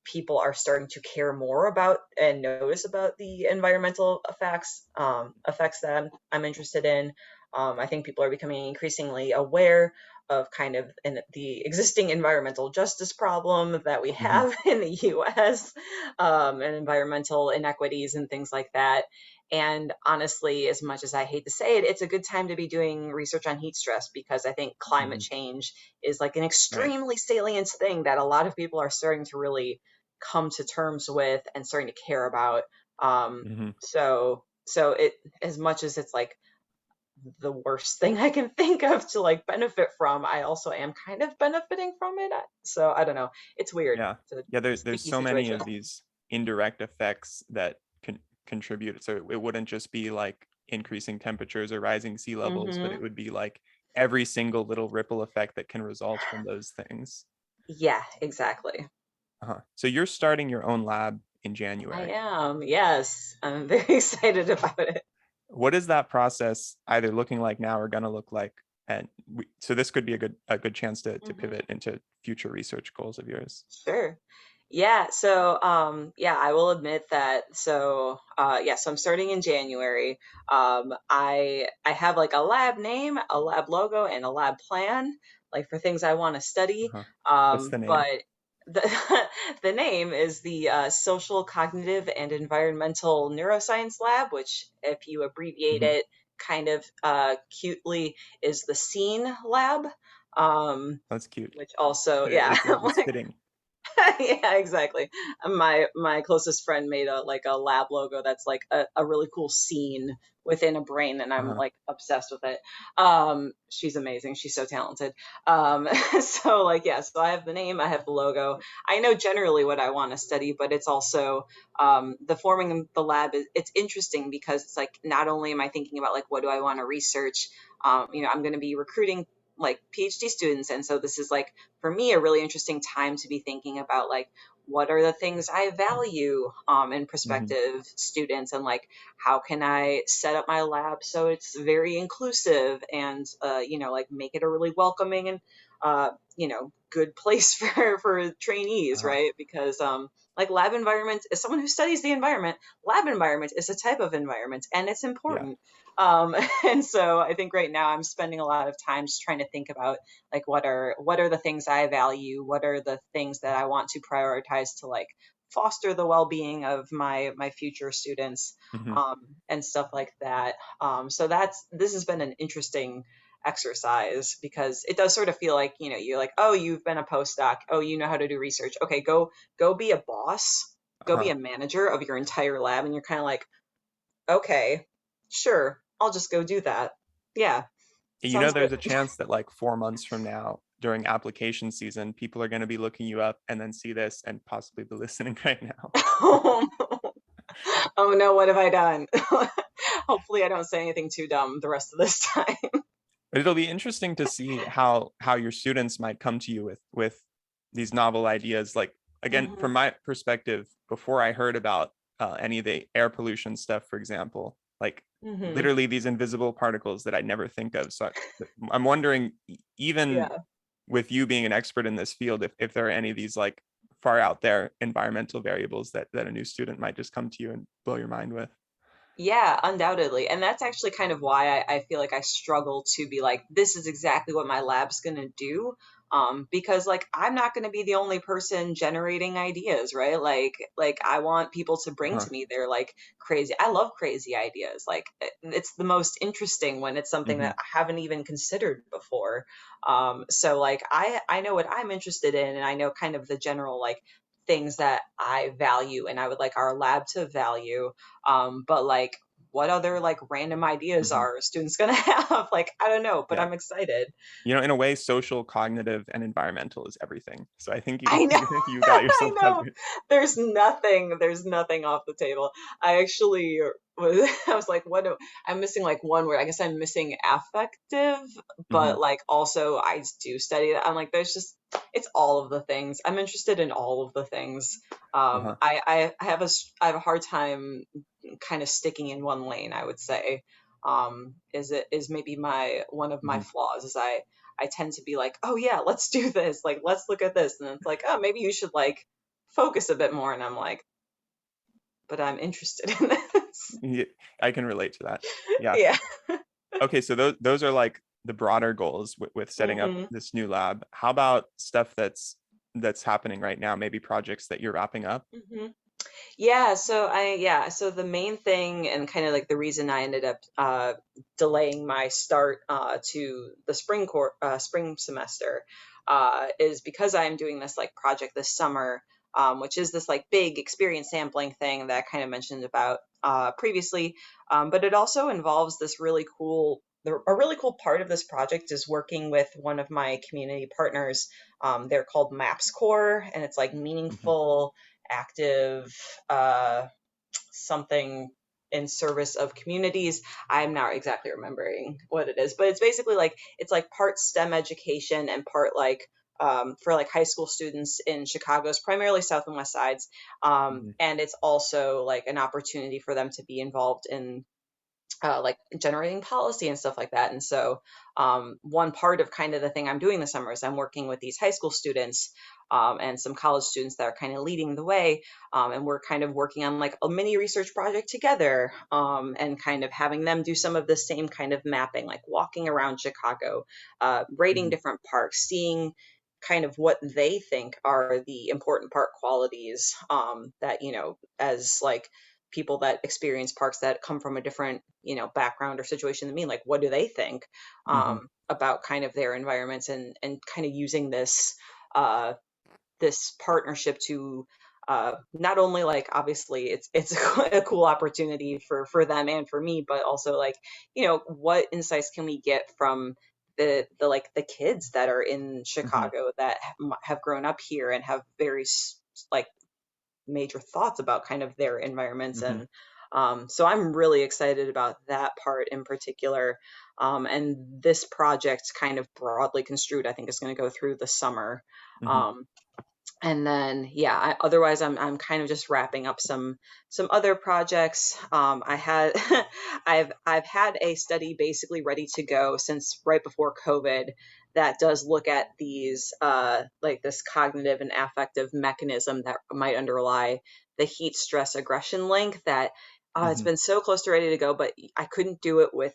people are starting to care more about and notice about the environmental effects that I'm interested in. I think people are becoming increasingly aware of kind of the existing environmental justice problem that we Mhm. have in the US, and environmental inequities and things like that. And honestly, as much as I hate to say it, it's a good time to be doing research on heat stress, because I think climate Mhm. change is like an Right. extremely salient thing that a lot of people are starting to really come to terms with and starting to care about. Hmm. So it, as much as it's like the worst thing I can think of to like benefit from, I also am kind of benefiting from it. So I don't know. It's weird. Yeah. It's a Yeah. There's sticky so many situation. of these indirect effects that can contribute. So it wouldn't just be like increasing temperatures or rising sea levels, but Hmm. it would be like every single little ripple effect that can result from those things. Yeah, exactly. So you're starting your own lab in I January. am. Yes, I'm very excited about it. What is that process either looking like now or gonna look like? And so this could be a good chance to Hmm. pivot into future research goals of yours. Sure. Yeah, so yeah, I will admit that. So I'm starting in January. I have like a lab name, a lab logo, and a lab plan, like for things I want to study. Uh-huh. What's the name? But the the name is the Social, Cognitive, and Environmental Neuroscience Lab, which, if you abbreviate Mhm. it kind of cutely, is the Scene Lab. Um, That's cute. which also, yeah, It's fitting. yeah, exactly. My closest friend made a like a lab logo that's like a really cool scene within a brain, and I'm Uh-huh. like obsessed with it. She's amazing. She's so talented. So like, yeah, so I have the name, I have the logo. I know generally what I want to study, but it's also the forming the lab is, it's interesting because it's like not only am I thinking about like what do I want to research, I'm going to be recruiting like PhD students, and so this is like for me a really interesting time to be thinking about like what are the things I value in Hmm. prospective students, and like how can I set up my lab so it's very inclusive and like make it a really welcoming and good place for trainees, Uh-huh. right? Because like lab environment, as someone who studies the environment, lab environment is a type of environment and it's Yeah. important. And so I think right now I'm spending a lot of time just trying to think about like what are the things I value, what are the things that I want to prioritize to like foster the well-being of my future students, Hmm. and stuff like that. So this has been an interesting exercise because it does sort of feel like, you're like, oh, you've been a postdoc, oh, you know how to do research, okay, go be a boss, go be Uh-huh. a manager of your entire lab, and you're kind of like, okay, sure, I'll just go do that. Yeah, sounds good. There's a chance that like 4 months from now, during application season, people are going to be looking you up and then see this and possibly be listening right now. Oh no, what have I done? Hopefully I don't say anything too dumb the rest of this time. But it'll be interesting to see how your students might come to you with these novel ideas. Like again, Hmm. from my perspective, before I heard about any of the air pollution stuff, for example, like Hmm. literally these invisible particles that I never think of. So I'm wondering, even Yeah. with you being an expert in this field, if there are any of these like far out there environmental variables that a new student might just come to you and blow your mind with. Yeah, undoubtedly. And that's actually kind of why I feel like I struggle to be like, this is exactly what my lab's going to do. Because like I'm not going to be the only person generating ideas, right? Like I want people to bring Uh-huh. to me their like crazy. I love crazy ideas. Like it's the most interesting when it's something Hmm. that I haven't even considered before. So like I know what I'm interested in, and I know kind of the general like things that I value and I would like our lab to value, but like, what other like random ideas Hmm. are students gonna have? Like, I don't know, but Yeah. I'm excited. In a way, social, cognitive, and environmental is everything. So I think I know, you got I yourself know. covered. There's nothing off the table. I actually was, I was like, I'm missing like one word. I guess I'm missing affective, Hmm. but like also I do study that. I'm like, it's all of the things. I'm interested in all of the things. Uh-huh. I have a hard time kind of sticking in one lane, I would say. Is maybe my one of my Hmm. flaws is I tend to be like, oh yeah, let's do this. Like, let's look at this. And it's like, oh, maybe you should like focus a bit more. And I'm like, but I'm interested in this. Yeah, I can relate to that. Yeah. Yeah. Okay, so those are like the broader goals with setting up Hmm. this new lab. How about stuff that's happening right now? Maybe projects that you're wrapping up. Hmm. So the main thing and kind of like the reason I ended up delaying my start to the spring semester is because I'm doing this like project this summer, which is this like big experience sampling thing that I kind of mentioned about previously. But it also involves this really cool. A really cool part of this project is working with one of my community partners. They're called MAPS Core, and it's like Mhm, meaningful active uh, something in service of communities. I'm not exactly remembering what it is, but it's basically like it's like part STEM education and part like for like high school students in Chicago's primarily South and West sides. mhm, And it's also like an opportunity for them to be involved in like generating policy and stuff like that. And so, one part of kind of the thing I'm doing this summer is I'm working with these high school students and some college students that are kind of leading the way. And we're kind of working on like a mini research project together and kind of having them do some of the same kind of mapping, like walking around Chicago, rating mhm, different parks, seeing kind of what they think are the important park qualities that, as like people that experience parks that come from a different background or situation than me, like what do they think mhm, about kind of their environments, and kind of using uh this partnership to not only like obviously it's a cool opportunity for them and for me, but also like what insights can we get from the like the kids that are in mhm, Chicago that have grown up here and have very like major thoughts about kind of their environments. mhm, And so I'm really excited about that part in particular. And this project, kind of broadly construed, I think is going to go through the summer. mhm, Um, and then otherwise I'm kind of just wrapping up some other projects. I had I've had a study basically ready to go since right before COVID that does look at these like this cognitive and affective mechanism that might underlie the heat stress aggression link that it's mhm. been so close to ready to go, but I couldn't do it with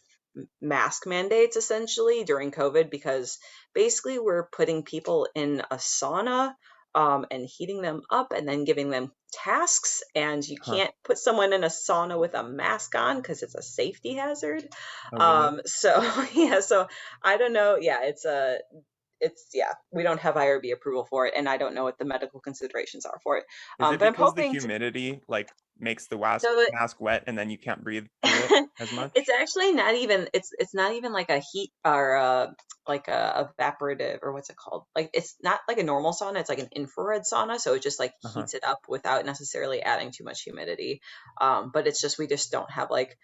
mask mandates essentially during COVID because basically we're putting people in a sauna and heating them up and then giving them tasks. And you Huh. can't put someone in a sauna with a mask on because it's a safety hazard. Oh, really? So yeah, so I don't know. Yeah, we don't have IRB approval for it, and I don't know what the medical considerations are for it. Is it But I'm because the hoping to. humidity like makes the mask So mask wet and then you can't breathe through it as it's much? actually not even it's not even like a heat or like a evaporative, or what's it called, like it's not like a normal sauna, it's like an infrared sauna, so it just like Uh-huh. heats it up without necessarily adding too much humidity. But it's just we just don't have like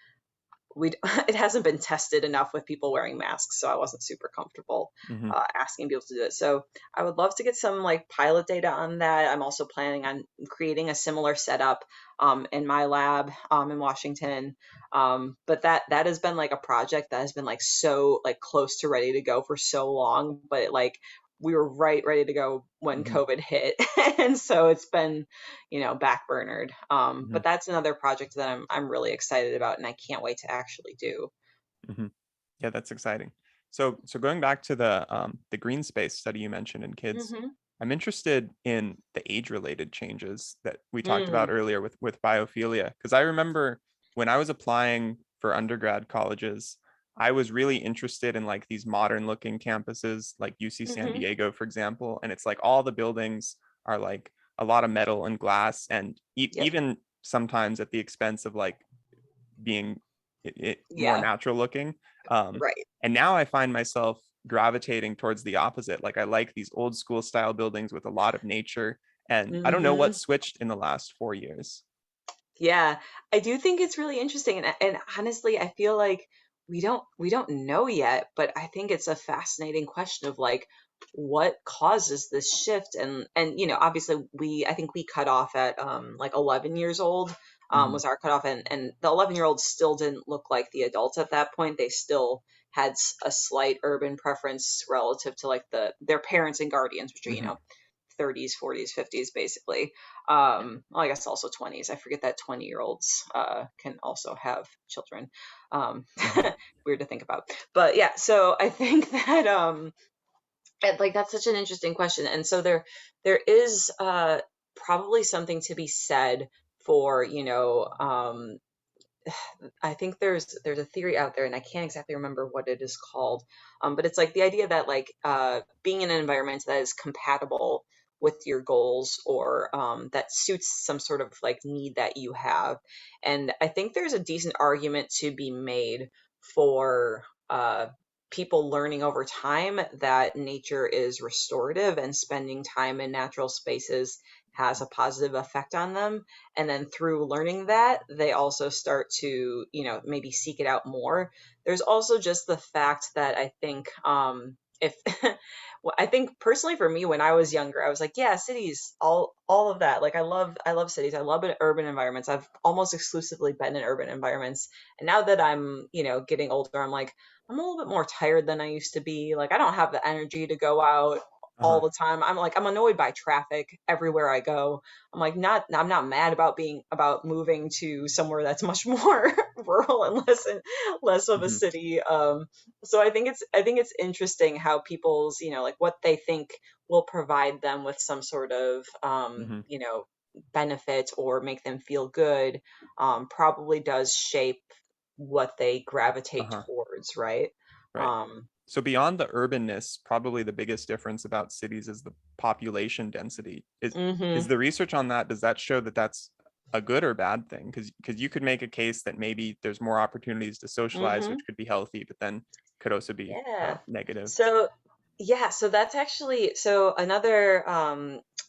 we it hasn't been tested enough with people wearing masks, so I wasn't super comfortable Mhm, asking people to do it. So I would love to get some like pilot data on that. I'm also planning on creating a similar setup in my lab in Washington. But that has been like a project that has been like so like close to ready to go for so long, but like we were right ready to go when mhm, COVID hit, and so it's been backburnered. mhm, But that's another project that I'm really excited about, and I can't wait to actually do. mhm. Yeah, that's exciting. So going back to the green space study you mentioned in kids, Mm-hmm. I'm interested in the age-related changes that we talked about Mm, earlier with biophilia, because I remember when I was applying for undergrad colleges, I was really interested in like these modern-looking campuses, like UC San mm-hmm. Diego, for example, and it's like all the buildings are like a lot of metal and glass, and Yep. even sometimes at the expense of like being more Yeah. natural looking. Um, Right. and now I find myself gravitating towards the opposite. Like I like these old school style buildings with a lot of nature. And I don't know what Mm-hmm. switched in the last 4 years. Yeah, I do think it's really interesting, and honestly, I feel like we don't know yet, but I think it's a fascinating question of like what causes this shift. And obviously I think we cut off at like 11 years old Hmm. was our cutoff, and the 11-year-olds still didn't look like the adults at that point. They still had a slight urban preference relative to like their parents and guardians, which are Hmm. 30s, 40s, 50s, basically. Well, I guess also 20s. I forget that 20-year-olds can also have children. Um, Hmm. weird to think about. But yeah, so I think that like that's such an interesting question. And so there is probably something to be said for, I think there's a theory out there, and I can't exactly remember what it is called. But it's like the idea that like being in an environment that is compatible with your goals, or that suits some sort of like need that you have. And I think there's a decent argument to be made for people learning over time that nature is restorative, and spending time in natural spaces has a positive effect on them. And then through learning that, they also start to, maybe seek it out more. There's also just the fact that I think if well, I think personally for me, when I was younger, I was like, yeah, cities, all of that. Like I love cities. I love urban environments. I've almost exclusively been in urban environments. And now that I'm, getting older, I'm like, I'm a little bit more tired than I used to be. Like I don't have the energy to go out all Uh-huh. the time. I'm annoyed by traffic everywhere I go. I'm not mad about moving to somewhere that's much more rural and less of a Hmm. city. So I think it's interesting how people's, like what they think will provide them with some sort of Hmm. benefit or make them feel good, probably does shape what they gravitate Uh-huh. towards, right? Right. Um, So beyond the urbanness, probably the biggest difference about cities is the population density. Is mhm. the research on that, does that show that that's a good or bad thing? Because you could make a case that maybe there's more opportunities to socialize, which Mhm. could be healthy, but then could also be Yeah. negative. So, yeah, so that's actually so another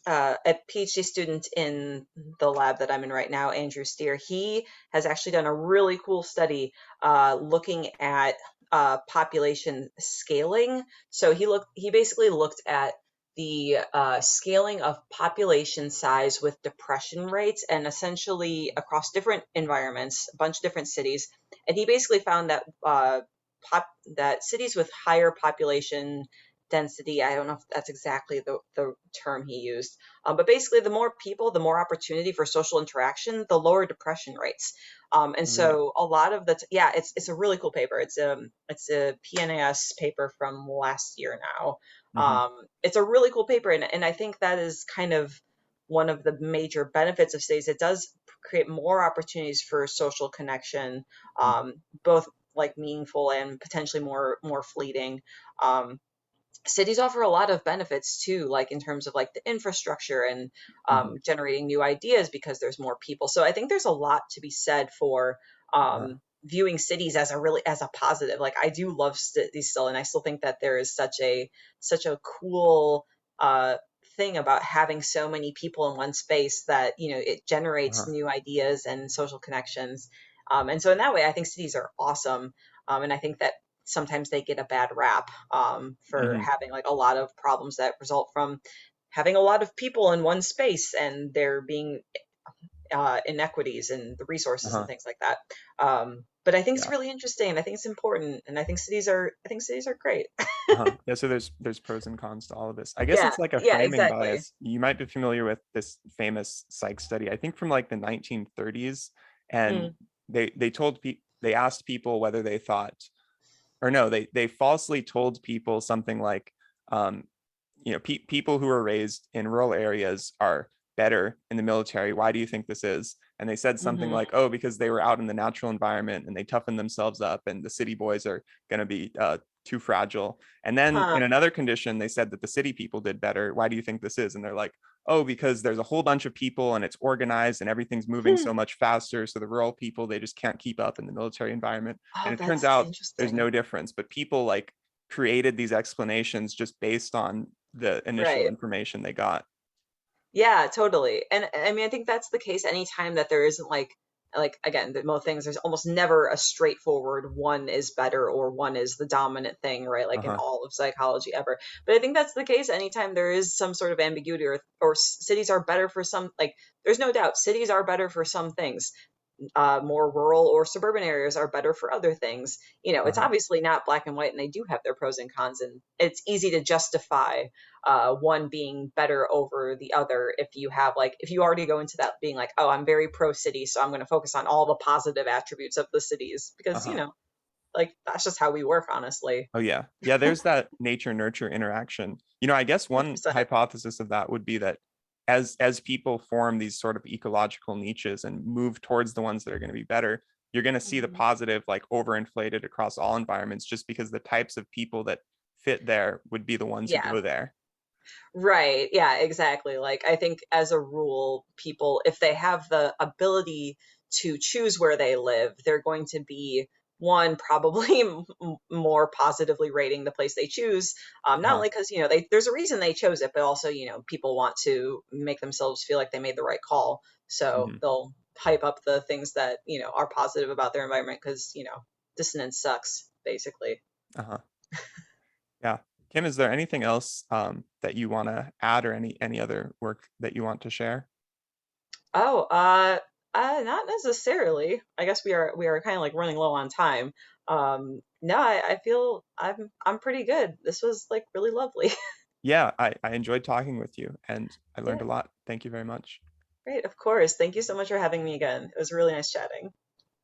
a PhD student in the lab that I'm in right now, Andrew Steer, he has actually done a really cool study looking at population scaling. So he basically looked at the scaling of population size with depression rates, and essentially across different environments, a bunch of different cities. And he basically found that pop that cities with higher population density, I don't know if that's exactly the term he used, but basically the more people, the more opportunity for social interaction, the lower depression rates. And Really? so a lot of yeah, it's a really cool paper. It's a PNAS paper from last year now. Hmm. It's a really cool paper, and I think that is kind of one of the major benefits of cities. It does create more opportunities for social connection, both like meaningful and potentially more fleeting. Um, Cities offer a lot of benefits too, like in terms of like the infrastructure and Hmm. generating new ideas because there's more people. So I think there's a lot to be said for viewing cities as a positive. Like I do love cities still, and I still think that there is such a cool uh, thing about having so many people in one space that it generates Uh-huh. new ideas and social connections. And so in that way, I think cities are awesome. And I think that sometimes they get a bad rap for Hmm. having like a lot of problems that result from having a lot of people in one space, and there being inequities in the resources and Uh-huh. things like that. But I think it's Yeah. really interesting, and I think it's important, and I think cities are great. Uh-huh. Yeah, so there's pros and cons to all of this. I guess Yeah, it's like a yeah, framing exactly. bias. You might be familiar with this famous psych study, I think from like the 1930s, and Mm, they asked people whether they thought, or no, they falsely told people something like, um, people who are raised in rural areas are better in the military. Why do you think this is? And they said something hmm. like, oh, because they were out in the natural environment and they toughened themselves up, and the city boys are going to be too fragile. And then Huh. in another condition, they said that the city people did better. Why do you think this is? And they're like, oh, because there's a whole bunch of people and it's organized and everything's moving Hmm. so much faster. So the rural people, they just can't keep up in the military environment. And Oh, it turns that's out there's interesting. no difference, but people like created these explanations just based on the initial Right. information they got. Yeah, totally. And I mean, I think that's the case anytime that there isn't like again, the most things, there's almost never a straightforward one is better or one is the dominant thing, right? Like in Uh-huh. all of psychology ever. But I think that's the case anytime there is some sort of ambiguity, or cities are better for some, like there's no doubt cities are better for some things. More rural or suburban areas are better for other things. It's Uh-huh. obviously not black and white, and they do have their pros and cons, and it's easy to justify one being better over the other if you already go into that being like, oh, I'm very pro city, so I'm going to focus on all the positive attributes of the cities because Uh-huh. like that's just how we work, honestly. Oh yeah. Yeah, there's that nature nurture interaction. I guess one 100%. hypothesis of that would be that as people form these sort of ecological niches and move towards the ones that are going to be better, you're going to see the Mhm. positive like overinflated across all environments, just because the types of people that fit there would be the ones who Yeah. go there. Right. Yeah, exactly. Like, I think as a rule, people, if they have the ability to choose where they live, they're going to be one, probably more positively rating the place they choose. Not Uh-huh. only because, there's a reason they chose it, but also, people want to make themselves feel like they made the right call. So Mhm. they'll hype up the things that, are positive about their environment because, dissonance sucks, basically. Uh-huh. Yeah. Kim, is there anything else that you want to add, or any other work that you want to share? Oh, not necessarily. I guess we are kind of like running low on time. No, I feel I'm pretty good. This was like really lovely. Yeah, I enjoyed talking with you, and I learned Yeah, a lot. Thank you very much. great. Of course. Thank you so much for having me again. It was really nice chatting.